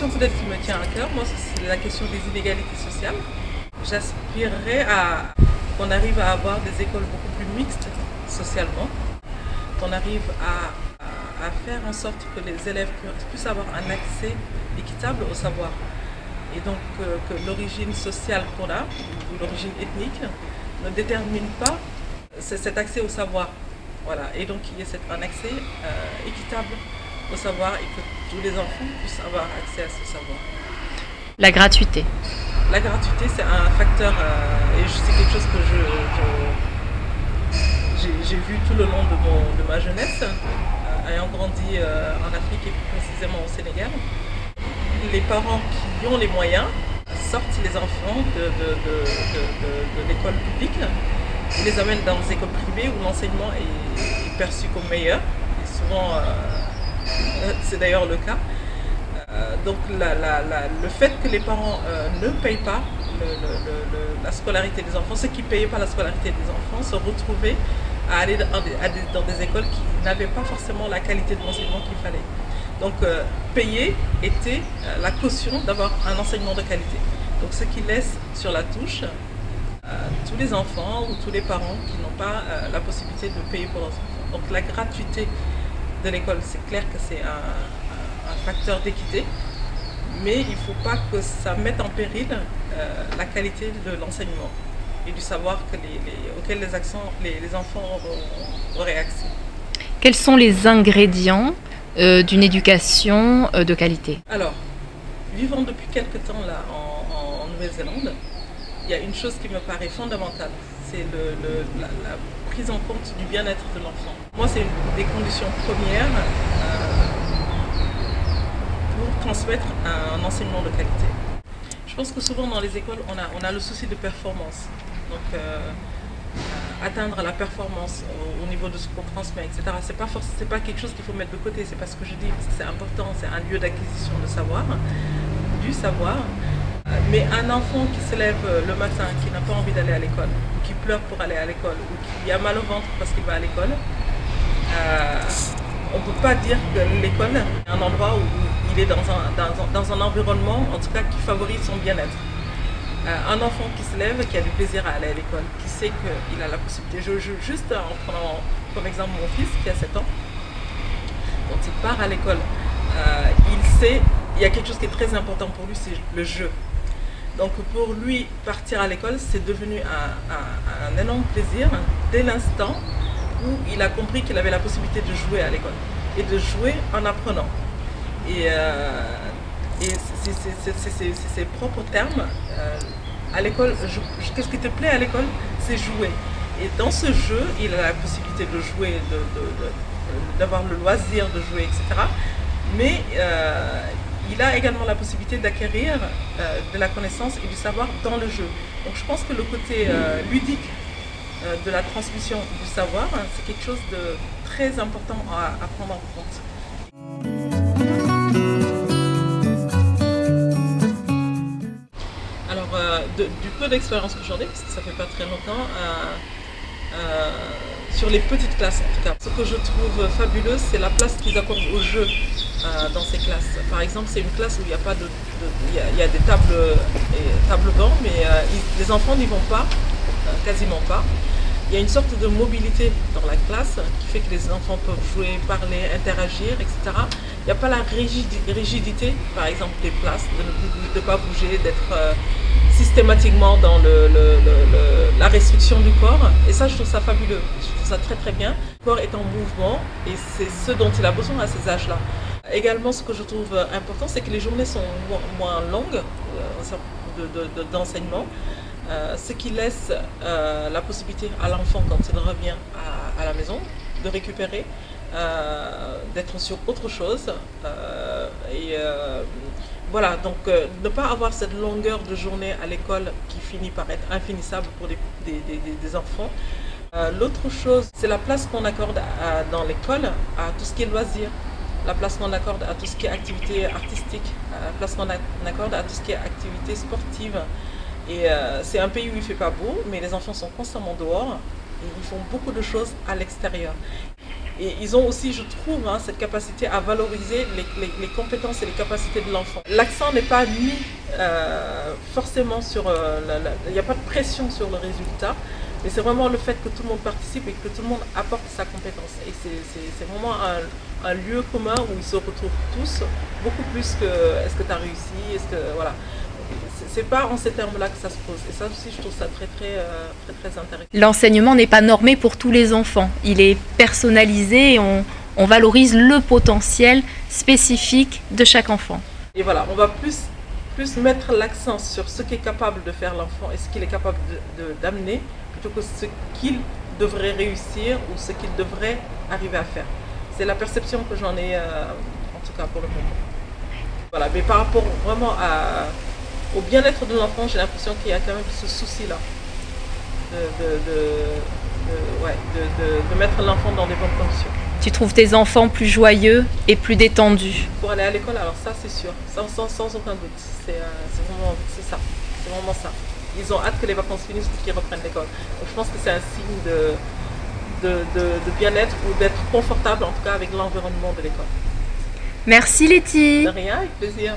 question peut-être qui me tient à cœur, moi, c'est la question des inégalités sociales. J'aspirerais à qu'on arrive à avoir des écoles beaucoup plus mixtes socialement, qu'on arrive à faire en sorte que les élèves puissent avoir un accès équitable au savoir. Et donc que l'origine sociale qu'on a, ou l'origine ethnique, ne détermine pas cet accès au savoir. Voilà. Et donc qu'il y ait un accès équitable au savoir et que tous les enfants puissent avoir accès à ce savoir. La gratuité. La gratuité, c'est un facteur, et c'est quelque chose que j'ai vu tout le long de ma jeunesse, ayant grandi en Afrique et plus précisément au Sénégal. Les parents qui ont les moyens sortent les enfants de l'école publique et les amènent dans les écoles privées où l'enseignement est perçu comme meilleur. Et souvent, c'est d'ailleurs le cas. Donc le fait que les parents ne payent pas la scolarité des enfants, ceux qui ne payaient pas la scolarité des enfants se retrouvaient à aller dans des écoles qui n'avaient pas forcément la qualité de l'enseignement qu'il fallait. Donc payer était la caution d'avoir un enseignement de qualité. Donc ce qui laisse sur la touche tous les enfants ou tous les parents qui n'ont pas la possibilité de payer pour leurs enfants. Donc la gratuité de l'école, c'est clair que c'est un facteur d'équité, mais il ne faut pas que ça mette en péril la qualité de l'enseignement et du savoir auquel les enfants auraient accès. Quels sont les ingrédients d'une éducation de qualité? Alors, vivant depuis quelque temps là en Nouvelle-Zélande, il y a une chose qui me paraît fondamentale, c'est la prise en compte du bien-être de l'enfant. Moi, c'est une des conditions premières pour transmettre un enseignement de qualité. Je pense que souvent dans les écoles, on a le souci de performance. Donc, atteindre la performance au niveau de ce qu'on transmet, etc. C'est pas quelque chose qu'il faut mettre de côté, c'est pas ce que je dis, parce que c'est important, c'est un lieu d'acquisition de savoir, du savoir. Mais un enfant qui se lève le matin, qui n'a pas envie d'aller à l'école, ou qui pleure pour aller à l'école, ou qui a mal au ventre parce qu'il va à l'école, on ne peut pas dire que l'école est un endroit où il est dans un environnement, en tout cas, qui favorise son bien-être. Un enfant qui se lève, qui a du plaisir à aller à l'école, qui sait qu'il a la possibilité. Juste en prenant comme exemple mon fils qui a 7 ans, quand il part à l'école, il sait, il y a quelque chose qui est très important pour lui, c'est le jeu. Donc pour lui, partir à l'école, c'est devenu un énorme plaisir dès l'instant où il a compris qu'il avait la possibilité de jouer à l'école et de jouer en apprenant. Et c'est ses propres termes. À l'école, qu'est-ce qui te plaît à l'école? C'est jouer. Et dans ce jeu, il a la possibilité de jouer, d'avoir le loisir de jouer, etc. Mais il a également la possibilité d'acquérir de la connaissance et du savoir dans le jeu. Donc je pense que le côté ludique de la transmission du savoir, c'est quelque chose de très important à prendre en compte. Alors, du peu d'expérience que j'en ai, parce que ça fait pas très longtemps, sur les petites classes en tout cas. Ce que je trouve fabuleux, c'est la place qu'ils accordent au jeu dans ces classes. Par exemple, c'est une classe où il n'y a pas il y a des tables bancs, mais les enfants n'y vont pas, quasiment pas. Il y a une sorte de mobilité dans la classe qui fait que les enfants peuvent jouer, parler, interagir, etc. Il n'y a pas la rigidité, par exemple, des places, de ne pas bouger, d'être systématiquement dans la restriction du corps. Et ça, je trouve ça fabuleux. Je trouve ça très très bien. Le corps est en mouvement et c'est ce dont il a besoin à ces âges-là. Également, ce que je trouve important, c'est que les journées sont moins longues d'enseignement. Ce qui laisse la possibilité à l'enfant, quand il revient à la maison, de récupérer, d'être sur autre chose. Voilà, donc ne pas avoir cette longueur de journée à l'école qui finit par être infinissable pour des enfants. L'autre chose, c'est la place qu'on accorde dans l'école à tout ce qui est loisir, la place qu'on accorde à tout ce qui est activité artistique, la place qu'on accorde à tout ce qui est activité sportive. Et c'est un pays où il ne fait pas beau, mais les enfants sont constamment dehors et ils font beaucoup de choses à l'extérieur. Et ils ont aussi, je trouve, hein, cette capacité à valoriser les compétences et les capacités de l'enfant. L'accent n'est pas mis forcément sur... il n'y a pas de pression sur le résultat, mais c'est vraiment le fait que tout le monde participe et que tout le monde apporte sa compétence. Et c'est vraiment un lieu commun où ils se retrouvent tous, beaucoup plus que est-ce que tu as réussi, est-ce que... Voilà. C'est pas en ces termes-là que ça se pose. Et ça aussi, je trouve ça très intéressant. L'enseignement n'est pas normé pour tous les enfants. Il est personnalisé et on valorise le potentiel spécifique de chaque enfant. Et voilà, on va plus mettre l'accent sur ce qu'est capable de faire l'enfant et ce qu'il est capable d'amener, plutôt que ce qu'il devrait réussir ou ce qu'il devrait arriver à faire. C'est la perception que j'en ai, en tout cas pour le moment. Voilà, mais par rapport vraiment au bien-être de l'enfant, j'ai l'impression qu'il y a quand même ce souci-là de mettre l'enfant dans des bonnes conditions. Tu trouves tes enfants plus joyeux et plus détendus? Pour aller à l'école, alors ça c'est sûr, sans aucun doute. C'est ça, c'est vraiment ça. Ils ont hâte que les vacances finissent pour qu'ils reprennent l'école. Donc je pense que c'est un signe de bien-être ou d'être confortable en tout cas avec l'environnement de l'école. Merci Letty. De rien, avec plaisir.